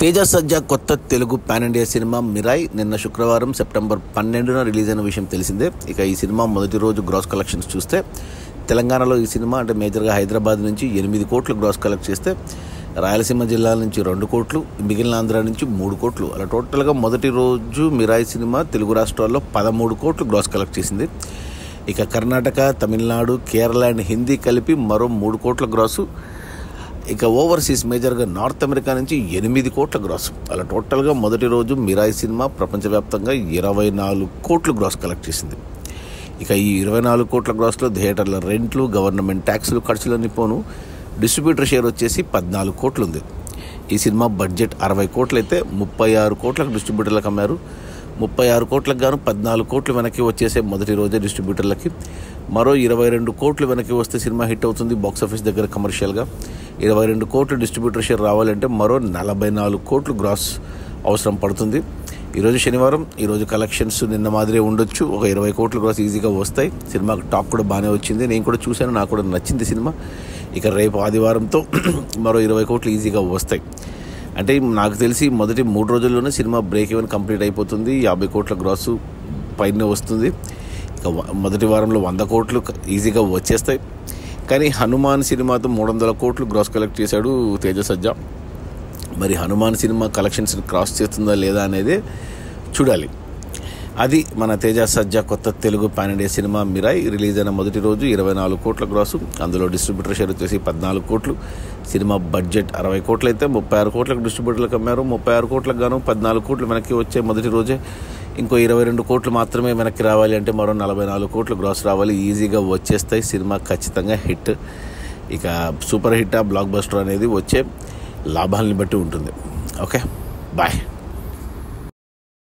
తేజ సజ్జా కొత్త Telugu pan India cinema Mirai నిన్న శుక్రవారం సెప్టెంబర్ 12న రిలీజ్ అయిన విషయం తెలిసిందే. ఇక ఈ సినిమా మొదటి రోజు గ్రాస్ కలెక్షన్స్ చూస్తే తెలంగాణలో ఈ సినిమా అంటే మేజర్గా హైదరాబాద్ నుంచి 8 కోట్లు గ్రాస్ కలెక్ట్ చేస్తే, రాయలసీమ జిల్లాల నుంచి 2 కోట్లు, మిగిలిన ఆంధ్ర నుంచి 3 కోట్లు, అలా టోటల్గా మొదటి రోజు మిరాయ్ సినిమా తెలుగు రాష్ట్రాల్లో 13 కోట్లు గ్రాస్ కలెక్ట్ చేసింది. ఇక కర్ణాటక, తమిళనాడు, కేరళ అండ్ హిందీ కలిపి మరో 3 కోట్ల గ్రాసు. ఇక ఓవర్సీస్ మేజర్గా నార్త్ అమెరికా నుంచి 8 కోట్ల గ్రాస్. అలా టోటల్గా మొదటి రోజు మిరాయ్ సినిమా ప్రపంచవ్యాప్తంగా 24 కోట్లు గ్రాస్ కలెక్ట్ చేసింది. ఇక ఈ 24 కోట్ల గ్రాస్లో థియేటర్ల రెంట్లు, గవర్నమెంట్ ట్యాక్సులు, ఖర్చులన్నీ పోను డిస్ట్రిబ్యూటర్ షేర్ వచ్చేసి 14 కోట్లు ఉంది. ఈ సినిమా బడ్జెట్ 60 కోట్లు అయితే 36 కోట్లకు డిస్ట్రిబ్యూటర్లకు అమ్మారు. 36 కోట్లకు గాను 14 కోట్లు వెనక్కి వచ్చేసే మొదటి రోజే డిస్ట్రిబ్యూటర్లకి. మరో 22 కోట్లు వెనక్కి వస్తే సినిమా హిట్ అవుతుంది బాక్సాఫీస్ దగ్గర కమర్షియల్గా. 22 కోట్లు డిస్ట్రిబ్యూటర్ షేర్ రావాలంటే మరో 44 కోట్లు గ్రాస్ అవసరం పడుతుంది. ఈరోజు శనివారం, ఈరోజు కలెక్షన్స్ నిన్న మాదిరే ఉండొచ్చు. ఒక 20 కోట్లు గ్రాస్ ఈజీగా వస్తాయి. సినిమాకి టాక్ కూడా బాగానే వచ్చింది, నేను కూడా చూశాను, నాకు కూడా నచ్చింది సినిమా. ఇక రేపు ఆదివారంతో మరో 20 కోట్లు ఈజీగా వస్తాయి. అంటే నాకు తెలిసి మొదటి 3 రోజుల్లోనే సినిమా బ్రేక్ ఈవెన్ కంప్లీట్ అయిపోతుంది. 50 కోట్ల గ్రాసు పైనే వస్తుంది. ఇక మొదటి వారంలో 100 కోట్లు ఈజీగా వచ్చేస్తాయి. కానీ హనుమాన్ సినిమాతో 300 కోట్లు గ్రాస్ కలెక్ట్ చేశాడు తేజ సజ్జా. మరి హనుమాన్ సినిమా కలెక్షన్స్ని క్రాస్ చేస్తుందా లేదా అనేది చూడాలి. అది మన తేజ సజ్జా కొత్త Telugu pan India cinema Mirai release అయిన మొదటి రోజు 24 కోట్ల గ్రాసు. అందులో డిస్ట్రిబ్యూటర్ షేర్ వచ్చేసి 14 కోట్లు. సినిమా బడ్జెట్ 60 కోట్లు అయితే 36 కోట్లకు డిస్ట్రిబ్యూటర్లకు అమ్మారు. 36 కోట్లకు గాను 14 కోట్లు వెనక్కి వచ్చే మొదటి రోజే. ఇంకో 22 కోట్లు మాత్రమే వెనక్కి రావాలి అంటే మరో 44 కోట్లు గ్రాస్ రావాలి. ఈజీగా వచ్చేస్తాయి. సినిమా ఖచ్చితంగా హిట్. ఇక సూపర్ హిట్, బ్లాక్ బస్టర్ అనేది వచ్చే లాభాలని బట్టి ఉంటుంది. Okay, bye.